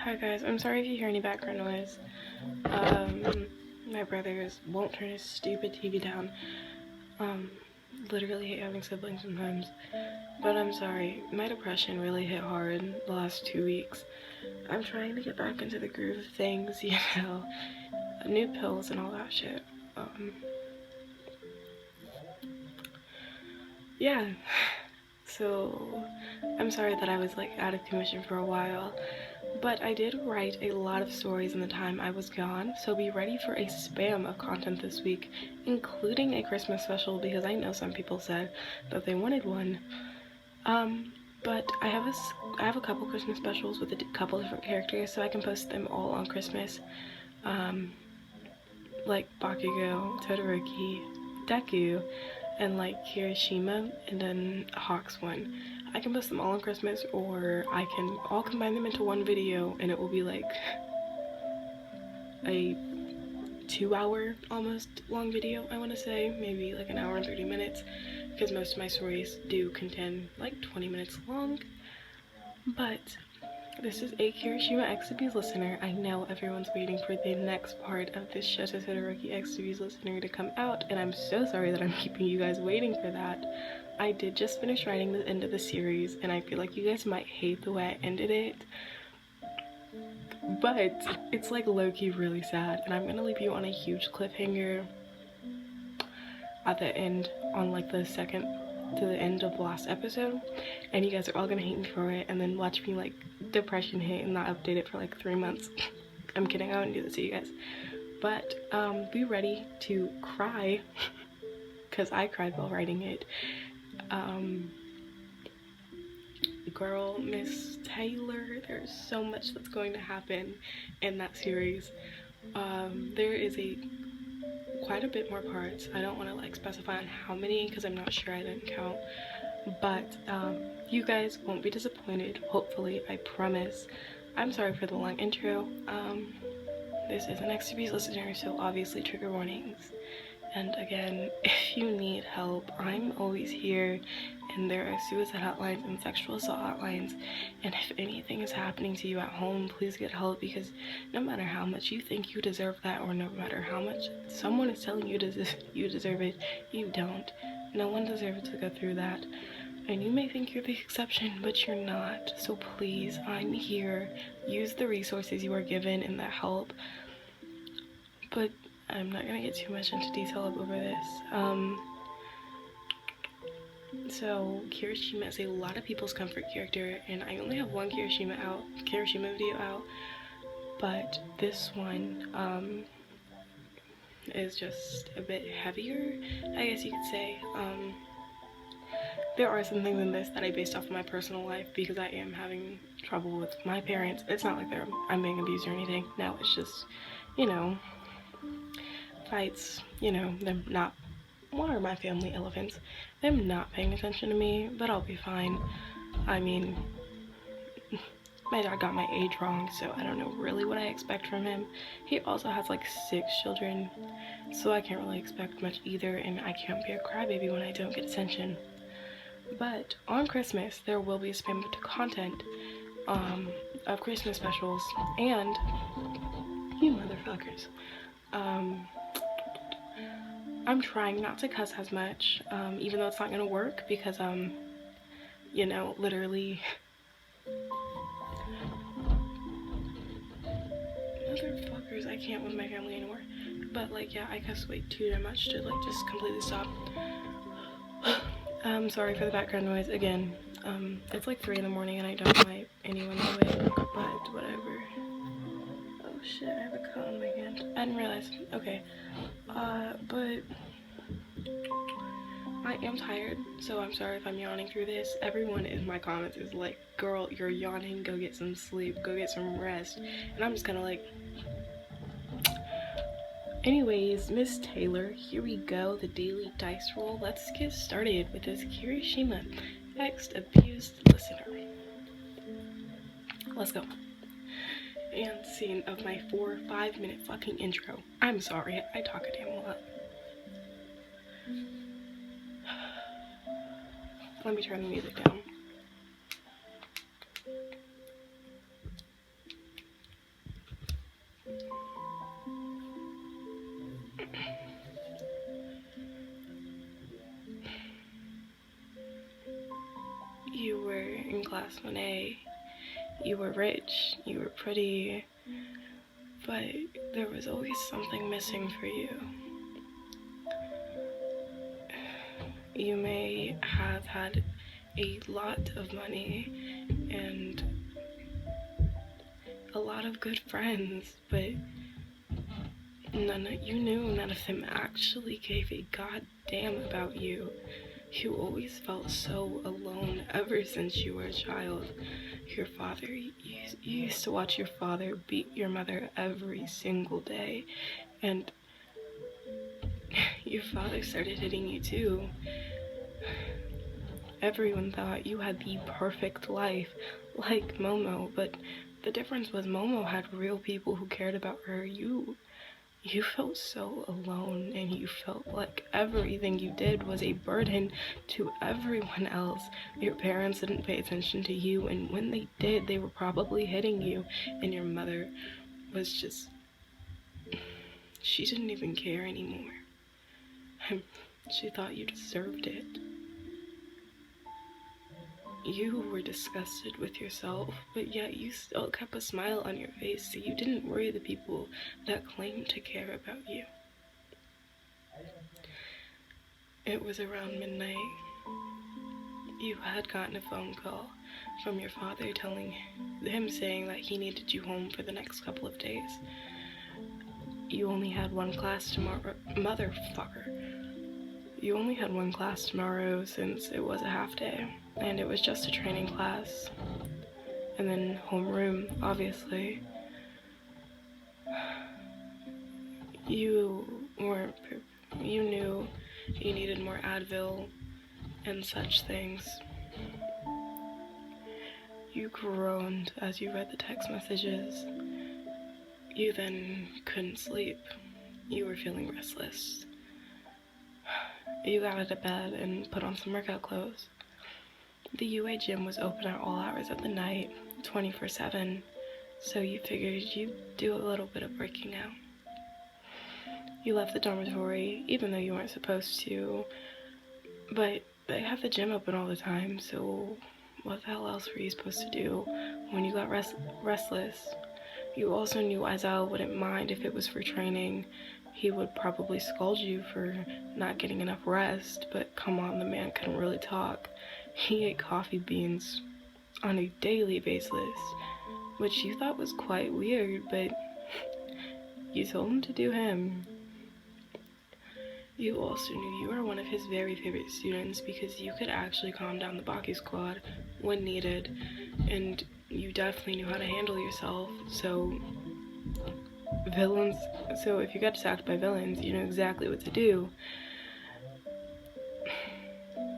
Hi guys, I'm sorry if you hear any background noise. My brothers won't turn his stupid TV down. Literally hate having siblings sometimes. But I'm sorry, my depression really hit hard the last 2 weeks. I'm trying to get back into the groove of things, new pills and all that shit. Yeah. So, I'm sorry that I was out of commission for a while. But I did write a lot of stories in the time I was gone, so be ready for a spam of content this week, including a Christmas special because I know some people said that they wanted one. But I have a couple Christmas specials with a couple different characters, so I can post them all on Christmas. Like Bakugo, Todoroki, Deku, and Kirishima, and then Hawk's one. I can post them all on Christmas, or I can all combine them into one video and it will be like a 2-hour almost long video, I want to say, maybe like an hour and 30 minutes, because most of my stories do contain like 20 minutes long. But this is a Kirishima XW's listener. I know everyone's waiting for the next part of this Shota Todoroki XW's listener to come out, and I'm so sorry that I'm keeping you guys waiting for that. I did just finish writing the end of the series, and I feel like you guys might hate the way I ended it. But it's like low-key really sad, and I'm gonna leave you on a huge cliffhanger at the end, on like the second to the end of the last episode, and you guys are all gonna hate me for it and then watch me like depression hit and not update it for like 3 months. I'm kidding, I wouldn't do this to you guys. But be ready to cry because I cried while writing it. Girl, Miss Taylor, there's so much that's going to happen in that series. There is quite a bit more parts. I don't want to like specify on how many because I'm not sure, I didn't count. But you guys won't be disappointed, hopefully, I promise. I'm sorry for the long intro. This is an XTB's listener, so obviously trigger warnings. And again, if you need help, I'm always here, and there are suicide hotlines and sexual assault hotlines, and if anything is happening to you at home, please get help, because no matter how much you think you deserve that, or no matter how much someone is telling you you deserve it, you don't. No one deserves to go through that. And you may think you're the exception, but you're not. So please, I'm here. Use the resources you are given and that help. But I'm not gonna get too much into detail over this. So Kirishima is a lot of people's comfort character, and I only have one Kirishima video out, but this one is just a bit heavier, I guess you could say. There are some things in this that I based off of my personal life because I am having trouble with my parents. It's not like I'm being abused or anything. No, it's just, fights, them not, one of my family elephants, them not paying attention to me, but I'll be fine. I mean, my dad got my age wrong, so I don't know really what I expect from him. He also has like 6 children, so I can't really expect much either, and I can't be a crybaby when I don't get attention. But on Christmas, there will be a spam of content of Christmas specials, and you motherfuckers. I'm trying not to cuss as much, even though it's not gonna work because, literally, motherfuckers, I can't with my family anymore. But, yeah, I cuss way too damn much to, just completely stop. Sorry for the background noise, again. It's 3 in the morning and I don't want anyone awake, but whatever. Oh shit, I have a cut on my hand. I didn't realize. Okay. But I am tired, so I'm sorry if I'm yawning through this. Everyone in my comments is like, girl, you're yawning, go get some sleep, go get some rest. And I'm just kind of like, anyways, Miss Taylor, here we go, the daily dice roll. Let's get started with this Kirishima X abused listener. Let's go. And scene of my 4 or 5 minute fucking intro. I'm sorry, I talk a damn lot. Let me turn the music down. class with an A. You were rich, you were pretty, but there was always something missing for you. You may have had a lot of money and a lot of good friends, but you knew none of them actually gave a goddamn about you. You always felt so alone ever since you were a child. Your father, you used to watch your father beat your mother every single day, and your father started hitting you too. Everyone thought you had the perfect life, like Momo, but the difference was Momo had real people who cared about her. You felt so alone, and you felt like everything you did was a burden to everyone else. Your parents didn't pay attention to you, and when they did, they were probably hitting you, and your mother was just... she didn't even care anymore. She thought you deserved it. You were disgusted with yourself, but yet you still kept a smile on your face, so you didn't worry the people that claimed to care about you. It was around midnight. You had gotten a phone call from your father saying that he needed you home for the next couple of days. You only had one class tomorrow. Motherfucker. You only had one class tomorrow since it was a half day, and it was just a training class. And then homeroom, obviously. You knew you needed more Advil and such things. You groaned as you read the text messages. You then couldn't sleep. You were feeling restless. You got out of bed and put on some workout clothes. The UA gym was open at all hours of the night, 24/7, so you figured you'd do a little bit of working out. You left the dormitory, even though you weren't supposed to, but they have the gym open all the time, so what the hell else were you supposed to do when you got restless? You also knew Isaiah wouldn't mind if it was for training. He would probably scold you for not getting enough rest, but come on, the man couldn't really talk. He ate coffee beans on a daily basis, which you thought was quite weird, but you told him to do him. You also knew you were one of his very favorite students because you could actually calm down the Baki squad when needed, and you definitely knew how to handle yourself, so if you got attacked by villains, you knew exactly what to do.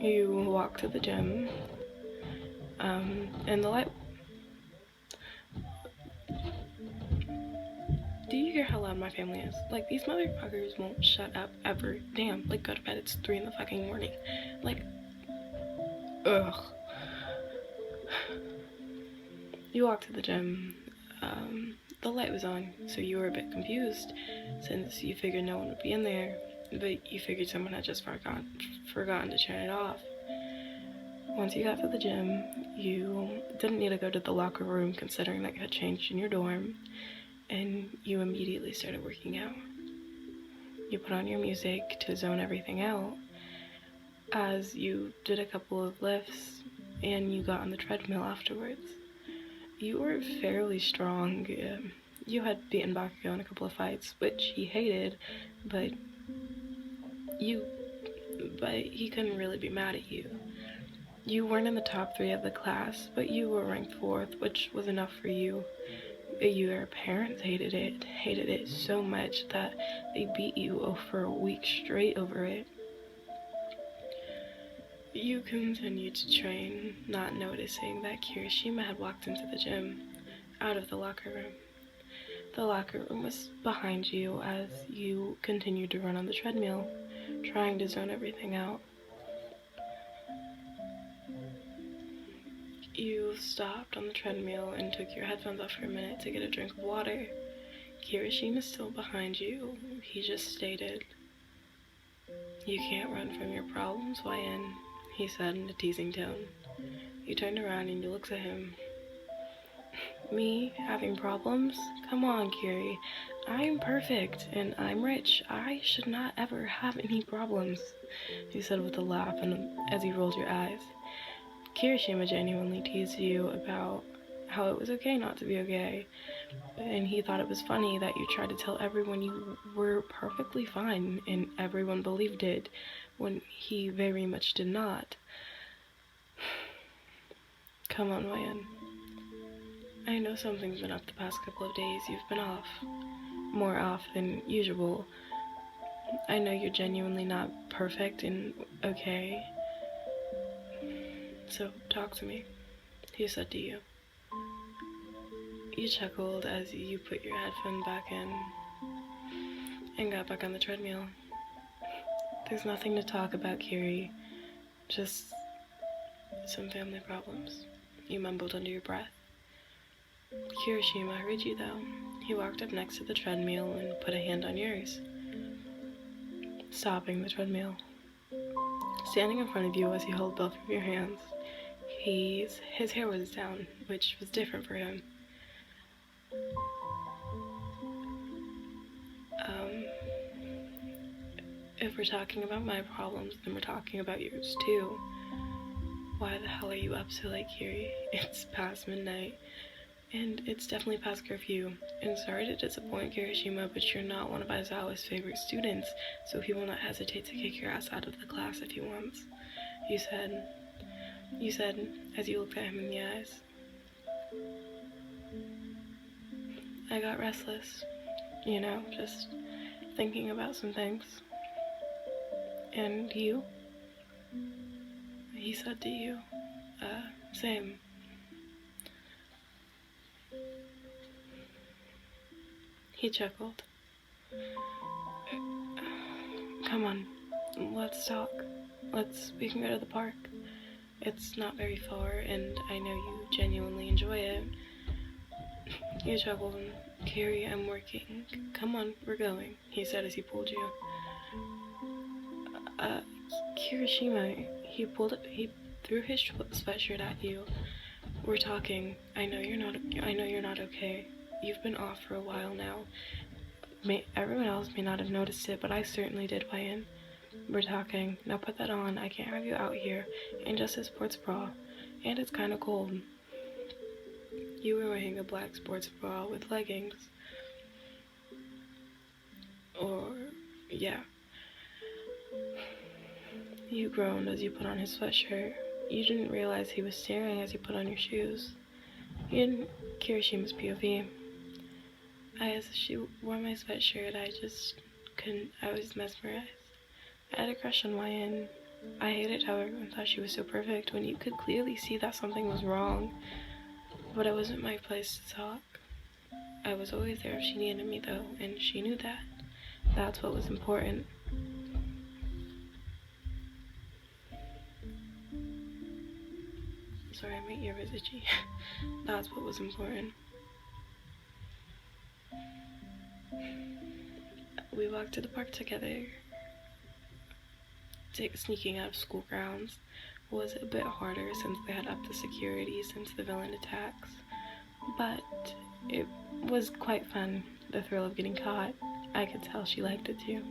You walked to the gym, and the light... Do you hear how loud my family is? Like, these motherfuckers won't shut up ever. Damn, like, go to bed, it's 3 in the fucking morning. Like, ugh. You walked to the gym, the light was on, so you were a bit confused, since you figured no one would be in there, but you figured someone had just forgotten to turn it off. Once you got to the gym, you didn't need to go to the locker room considering that you had changed in your dorm, and you immediately started working out. You put on your music to zone everything out, as you did a couple of lifts, and you got on the treadmill afterwards. You were fairly strong. You had beaten Bakugo in a couple of fights, which he hated, but he couldn't really be mad at you. You weren't in the top 3 of the class, but you were ranked 4th, which was enough for you. Your parents hated it so much that they beat you for a week straight over it. You continued to train, not noticing that Kirishima had walked into the gym, out of the locker room. The locker room was behind you as you continued to run on the treadmill, trying to zone everything out. You stopped on the treadmill and took your headphones off for a minute to get a drink of water. Kirishima's still behind you. He just stated, "You can't run from your problems, YN," he said in a teasing tone. You turned around and you looked at him. Me having problems? Come on, Kiri. I'm perfect and I'm rich. I should not ever have any problems, he said with a laugh and as he rolled your eyes. Kirishima genuinely teased you about how it was okay not to be okay, and he thought it was funny that you tried to tell everyone you were perfectly fine and everyone believed it when he very much did not. Come on, Ryan. I know something's been up the past couple of days. You've been off. More off than usual. I know you're genuinely not perfect and okay. So talk to me, he said to you. You chuckled as you put your headphone back in and got back on the treadmill. There's nothing to talk about, Kiri. Just some family problems, you mumbled under your breath. Kirishima heard you, though. He walked up next to the treadmill and put a hand on yours, stopping the treadmill. Standing in front of you as he held both of your hands, his hair was down, which was different for him. If we're talking about my problems, then we're talking about yours too. Why the hell are you up so late, Kiri? It's past midnight, and it's definitely past curfew. And sorry to disappoint Kirishima, but you're not one of Aizawa's favorite students, so he will not hesitate to kick your ass out of the class if he wants. You said as you looked at him in the eyes. I got restless, just thinking about some things. And you? He said to you, same. He chuckled. Come on, let's talk. We can go to the park. It's not very far, and I know you genuinely enjoy it. You chuckled. Kiri, I'm working. Come on, we're going, he said as he pulled you. Kirishima, he threw his sweatshirt at you. We're talking. I know you're not okay. You've been off for a while now. Everyone else may not have noticed it, but I certainly did, Ryan. We're talking. Now put that on. I can't have you out here in just a sports bra. And it's kind of cold. You were wearing a black sports bra with leggings. Yeah. You groaned as you put on his sweatshirt. You didn't realize he was staring as you put on your shoes. You didn't. Kirishima's POV. As she wore my sweatshirt, I was mesmerized. I had a crush on Ryan. I hated how everyone thought she was so perfect when you could clearly see that something was wrong. But it wasn't my place to talk. I was always there if she needed me, though, and she knew that. That's what was important. Sorry, my ear was itchy. That's what was important. We walked to the park together. Sneaking out of school grounds was a bit harder since they had upped the security since the villain attacks, but it was quite fun. The thrill of getting caught. I could tell she liked it too.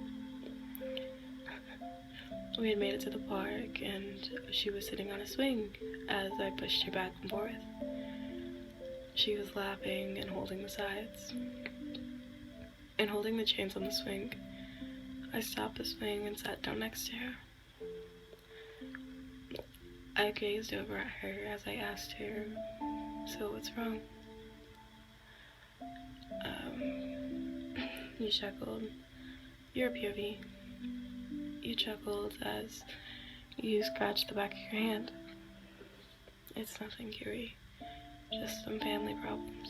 We had made it to the park, and she was sitting on a swing as I pushed her back and forth. She was laughing and holding the sides and holding the chains on the swing. I stopped the swing and sat down next to her. I gazed over at her as I asked her, so what's wrong? You chuckled. You're a POV. You chuckled as you scratched the back of your hand. It's nothing, Kiri. Just some family problems.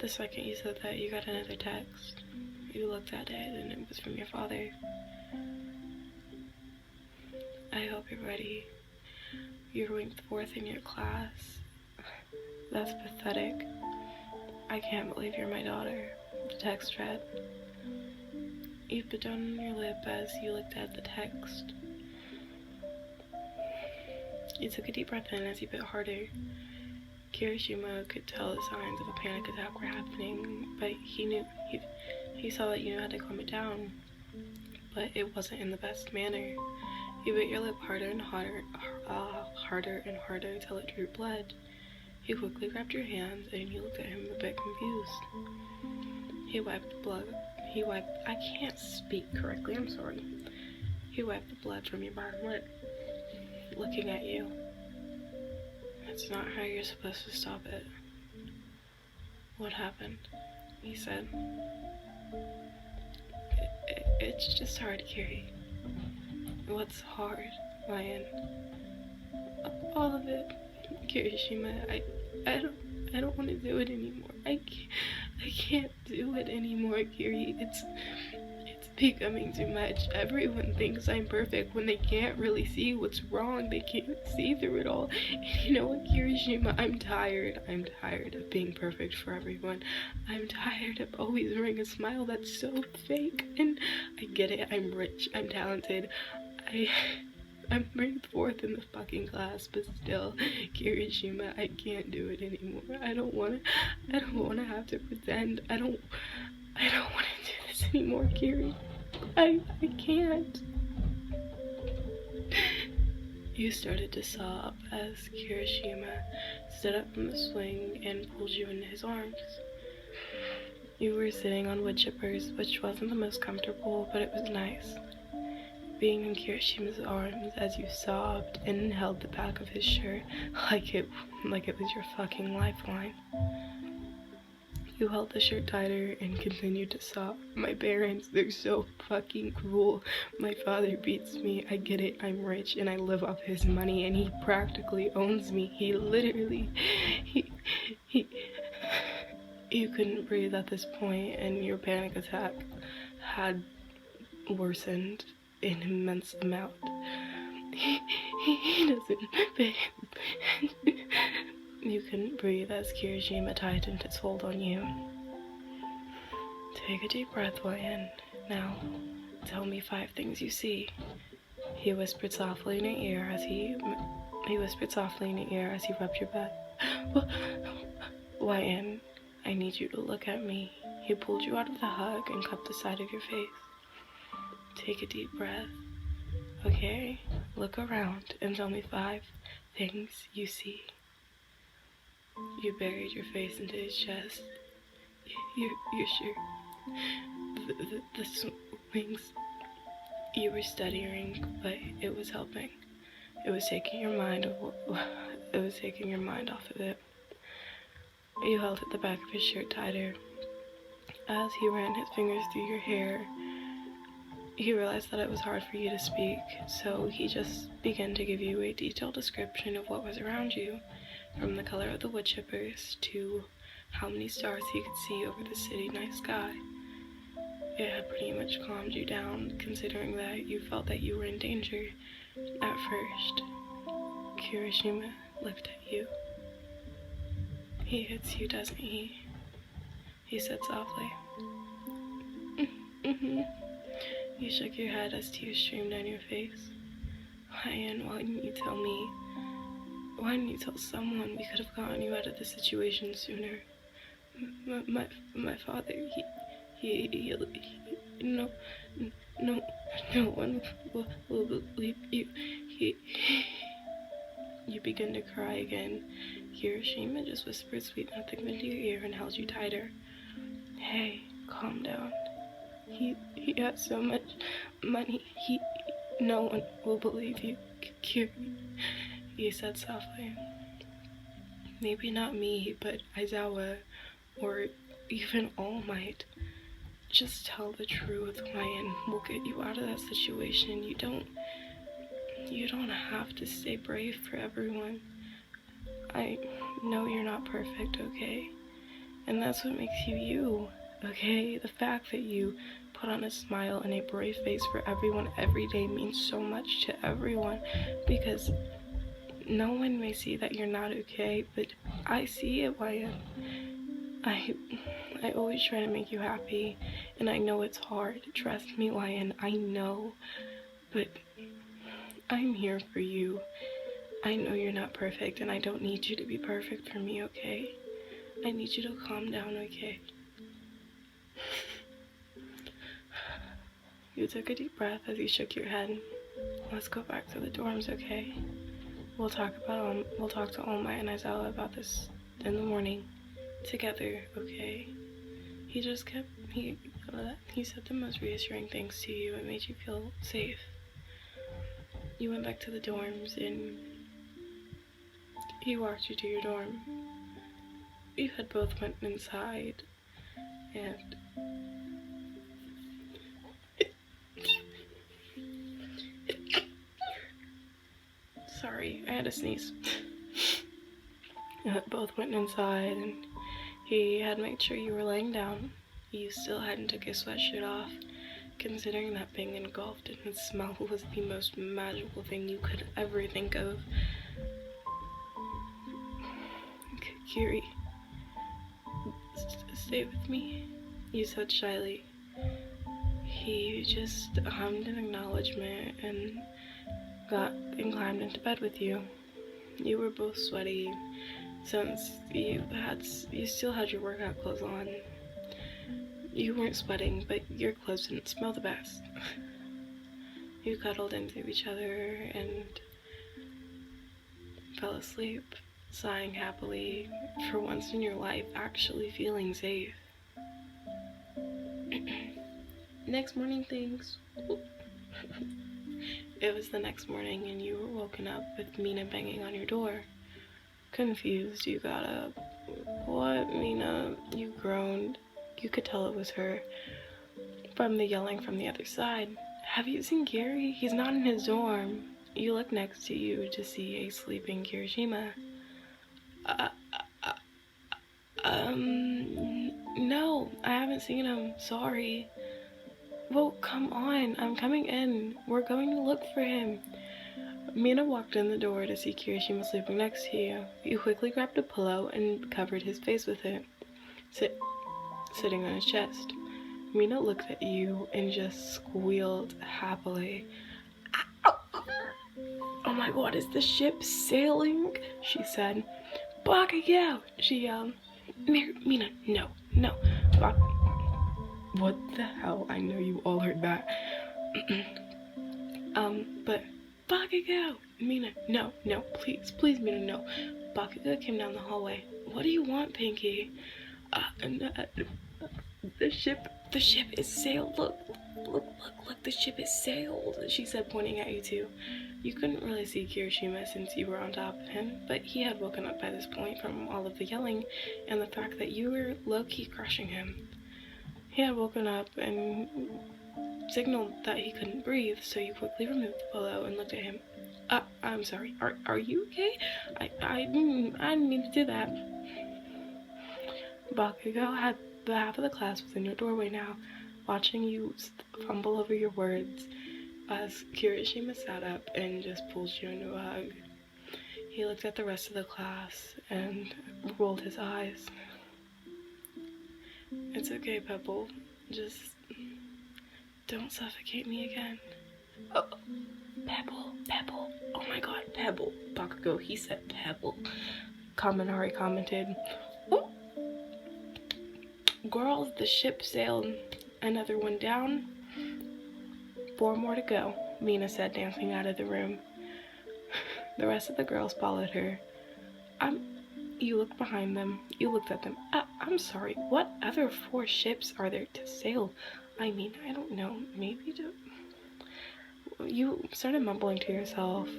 The second you said that, you got another text. You looked at it, and it was from your father. I hope you're ready. You're ranked 4th in your class. That's pathetic. I can't believe you're my daughter. The text read. You put down your lip as you looked at the text. He took a deep breath in as he bit harder. Kirishima could tell the signs of a panic attack were happening, but he saw that you knew how to calm it down, but it wasn't in the best manner. You bit your lip harder and harder till it drew blood. He quickly grabbed your hands and you looked at him a bit confused. He wiped the blood. I can't speak correctly, I'm sorry. He wiped the blood from your bottom lip, looking at you. That's not how you're supposed to stop it. What happened? He said. It's just hard to carry. What's hard, Lion? All of it. Kirishima, I don't want to do it anymore. I can't do it anymore, Kiri. It's becoming too much. Everyone thinks I'm perfect when they can't really see what's wrong. They can't see through it all. And you know what, Kirishima? I'm tired. I'm tired of being perfect for everyone. I'm tired of always wearing a smile that's so fake. And I get it. I'm rich. I'm talented. I'm ranked 4th in the fucking class, but still, Kirishima, I can't do it anymore. I don't wanna have to pretend. I don't wanna do this anymore, Kiri. I can't. You started to sob as Kirishima stood up from the swing and pulled you into his arms. You were sitting on wood chippers, which wasn't the most comfortable, but it was nice. Being in Kirishima's arms as you sobbed and held the back of his shirt like it was your fucking lifeline. You held the shirt tighter and continued to sob. My parents, they're so fucking cruel. My father beats me. I get it. I'm rich and I live off his money and he practically owns me. He literally, You couldn't breathe at this point and your panic attack had worsened an immense amount. He doesn't. You couldn't breathe as Kirishima tightened his hold on you. Take a deep breath, Lion. Now, tell me 5 things you see. He whispered softly in your ear as he rubbed your back. Lion, I need you to look at me. He pulled you out of the hug and cupped the side of your face. Take a deep breath. Okay, look around and tell me 5 things you see. You buried your face into his chest. You're sure? The swings. You were stuttering, but it was helping. It was taking your mind off of it. You held at the back of his shirt tighter. As he ran his fingers through your hair, he realized that it was hard for you to speak, so he just began to give you a detailed description of what was around you, from the color of the wood chippers to how many stars he could see over the city night sky. It had pretty much calmed you down, considering that you felt that you were in danger at first. Kirishima looked at you. He hits you, doesn't he? He said softly. You shook your head as tears streamed down your face. Lion, why didn't you tell me? Why didn't you tell someone? We could have gotten you out of the situation sooner. My father, no one will believe you. You begin to cry again. Kirishima just whispered sweet nothings into your ear and held you tighter. Hey, calm down. He has so much money. No one will believe you, Kiri. He said softly. Maybe not me, but Aizawa, or even All Might. Just tell the truth, Lion. We'll get you out of that situation. You don't have to stay brave for everyone. I know you're not perfect, okay? And that's what makes you you, okay? The fact that you put on a smile and a brave face for everyone every day means so much to everyone, because no one may see that you're not okay, but I see it, Lion. I always try to make you happy, and I know it's hard. Trust me, Lion, I know, but I'm here for you. I know you're not perfect, and I don't need you to be perfect for me, okay? I need you to calm down, okay? You took a deep breath as you shook your head. Let's go back to the dorms, okay? We'll talk to All Might and Isaiah about this in the morning together, okay? He said the most reassuring things to you. It made you feel safe. You went back to the dorms and he walked you to your dorm. You had both went inside and sorry, I had to sneeze. You had both went inside and he had made sure you were laying down. You still hadn't took your sweatshirt off, considering that being engulfed in his smell was the most magical thing you could ever think of. Kiri, stay with me, you said shyly. He just hummed an acknowledgement and climbed into bed with you. You were both sweaty since you still had your workout clothes on. You weren't sweating, but your clothes didn't smell the best. You cuddled into each other and fell asleep, sighing happily, for once in your life actually feeling safe. Next morning things. It was the next morning and you were woken up with Mina banging on your door. Confused, you got up. What, Mina? You groaned. You could tell it was her from the yelling from the other side. Have you seen Gary? He's not in his dorm. You look next to you to see a sleeping Kirishima. No, I haven't seen him. Sorry. Well, come on. I'm coming in. We're going to look for him. Mina walked in the door to see Kirishima sleeping next to you. You quickly grabbed a pillow and covered his face with it, sitting on his chest. Mina looked at you and just squealed happily. Oh my god, is the ship sailing? She said. Bakugo! She yelled. Mina, no. What the hell? I know you all heard that. But Bakugo! Mina, no, please, Mina, no. Bakugo came down the hallway. What do you want, Pinky? The ship is sailed. Look, the ship is sailed, she said, pointing at you two. You couldn't really see Kirishima since you were on top of him, but he had woken up by this point from all of the yelling and the fact that you were low-key crushing him. He had woken up and signaled that he couldn't breathe, so you quickly removed the pillow and looked at him. I'm sorry, are you okay? I didn't mean to do that. Bakugo had the half of the class was in your doorway now, watching you fumble over your words as Kirishima sat up and just pulled you into a hug. He looked at the rest of the class and rolled his eyes. It's okay, Pebble. Just don't suffocate me again. Oh, Pebble. Oh my god, Pebble. Bakugo, he said Pebble. Kaminari commented. Oh. Girls, the ship sailed. Another one down. 4 more to go, Mina said, dancing out of the room. The rest of the girls followed her. You looked behind them. You looked at them. I'm sorry, what other 4 ships are there to sail? I mean, I don't know, maybe to... You started mumbling to yourself.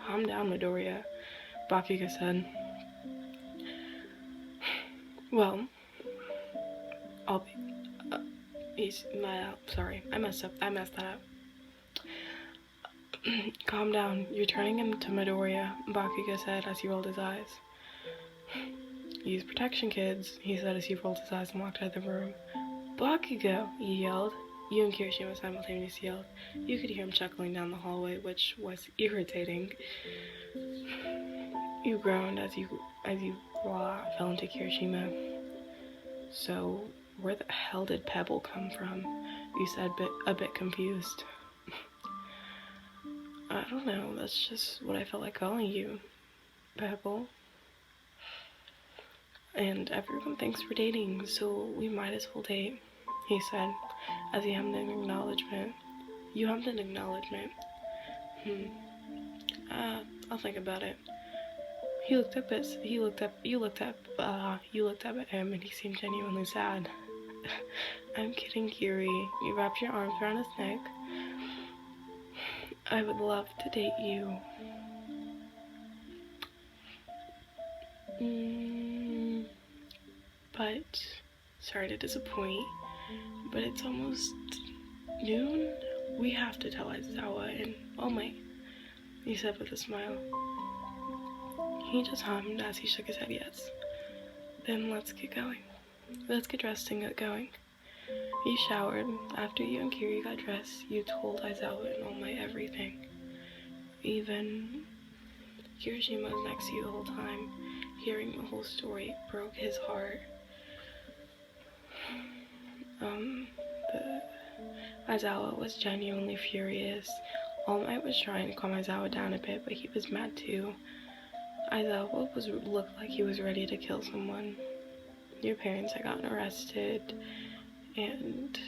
Calm down, Midoriya, Bakugo said. Well, I'll be... sorry, I messed that up. Calm down, you're turning into Midoriya, Bakugo said as he rolled his eyes. Use protection, kids, he said as he rolled his eyes and walked out of the room. Bakugo, he yelled. You and Kirishima simultaneously yelled. You could hear him chuckling down the hallway, which was irritating. You groaned as you fell into Kirishima. So, where the hell did Pebble come from? You said, a bit confused. I don't know, that's just what I felt like calling you, Pebble. And everyone thinks we're dating, so we might as well date, he said, as he hummed an acknowledgement. You hummed an acknowledgement. I'll think about it. You looked up at him, and he seemed genuinely sad. I'm kidding, Kiri. You wrapped your arms around his neck. I would love to date you. But, sorry to disappoint, but it's almost noon. We have to tell Aizawa and All Might, he said with a smile. He just hummed as he shook his head yes. Then let's get going. Let's get dressed and get going. You showered. After you and Kiri got dressed, you told Aizawa and All Might everything. Even Kirishima was next to you the whole time. Hearing the whole story broke his heart. Aizawa was genuinely furious. All Might was trying to calm Aizawa down a bit, but he was mad too. Aizawa looked like he was ready to kill someone. Your parents had gotten arrested, and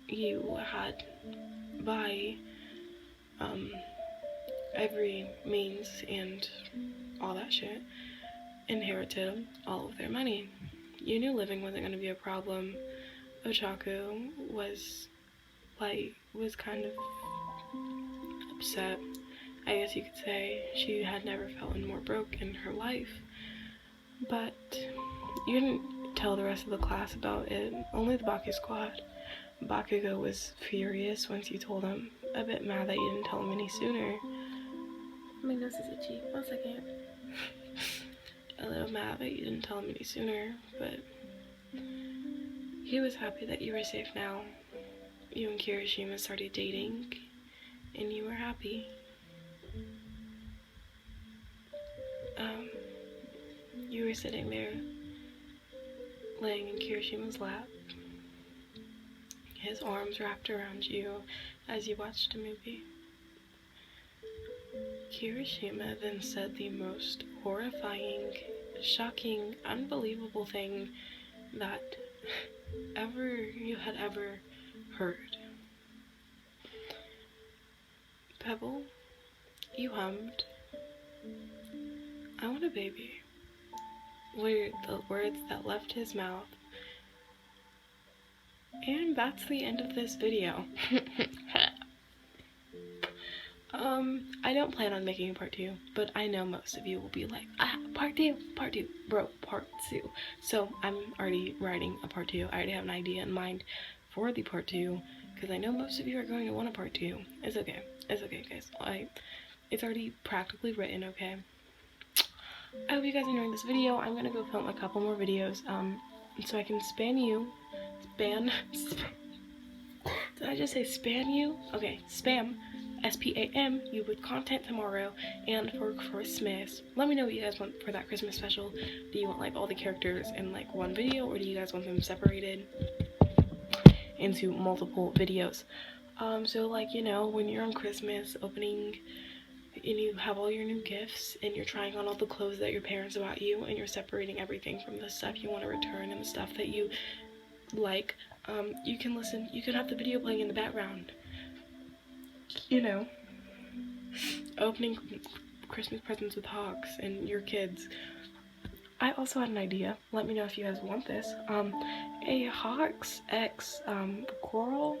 you had, by every means and all that shit, inherited all of their money. You knew living wasn't going to be a problem. Ochaku was kind of upset, I guess you could say. She had never felt more broke in her life. But you didn't tell the rest of the class about it, only the Baku squad. Bakugo was furious once you told him, a bit mad that you didn't tell him any sooner. My nose is itchy, 1 second. A little mad that you didn't tell him any sooner, but he was happy that you were safe now. You and Kirishima started dating, and you were happy. You were sitting there, laying in Kirishima's lap, his arms wrapped around you as you watched a movie. Kirishima then said the most horrifying, shocking, unbelievable thing that you had ever heard. Pebble, you hummed, I want a baby, were the words that left his mouth. And that's the end of this video. I don't plan on making a part 2, but I know most of you will be like, part 2, bro, part 2. So I'm already writing a part 2. I already have an idea in mind for the part 2, because I know most of you are going to want a part 2. It's okay, guys. It's already practically written, okay? I hope you guys are enjoying this video. I'm gonna go film a couple more videos, so I can span you. Did I just say span you? Okay, spam. S-P-A-M, you with content tomorrow. And for Christmas, let me know what you guys want for that Christmas special. Do you want like all the characters in like one video, or do you guys want them separated into multiple videos? So like, you know, when you're on Christmas opening and you have all your new gifts and you're trying on all the clothes that your parents bought you, and you're separating everything from the stuff you want to return and the stuff that you like, you can have the video playing in the background. You know, opening Christmas presents with Hawks and your kids. I also had an idea. Let me know if you guys want this. A Hawks X Coral.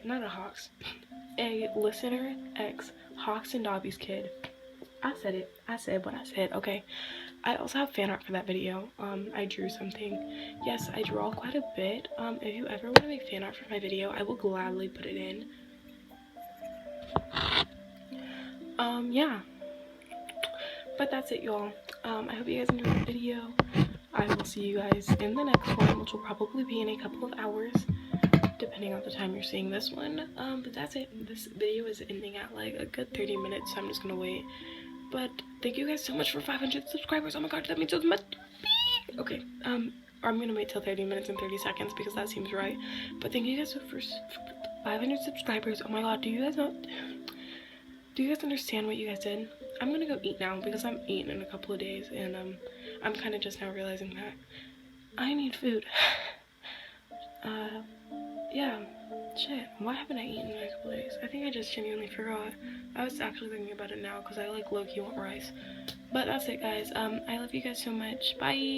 Not a Hawks. A listener X Hawks and Dobby's kid. I said it. I said what I said. Okay. I also have fan art for that video. I drew something. Yes, I draw quite a bit. If you ever want to make fan art for my video, I will gladly put it in. Yeah. But that's it, y'all. I hope you guys enjoyed the video. I will see you guys in the next one, which will probably be in a couple of hours, depending on the time you're seeing this one. But that's it. This video is ending at like a good 30 minutes, so I'm just gonna wait. But thank you guys so much for 500 subscribers. Oh my god, that means so much. Okay, I'm gonna wait till 30 minutes and 30 seconds because that seems right. But thank you guys for 500 subscribers. Oh my god, do you guys understand what you guys did? I'm gonna go eat now because I'm eating in a couple of days, and I'm kind of just now realizing that I need food. Yeah, shit, why haven't I eaten in a couple of days? I think I just genuinely forgot. I was actually thinking about it now because I like low-key want rice. But that's it, guys. I love you guys so much. Bye.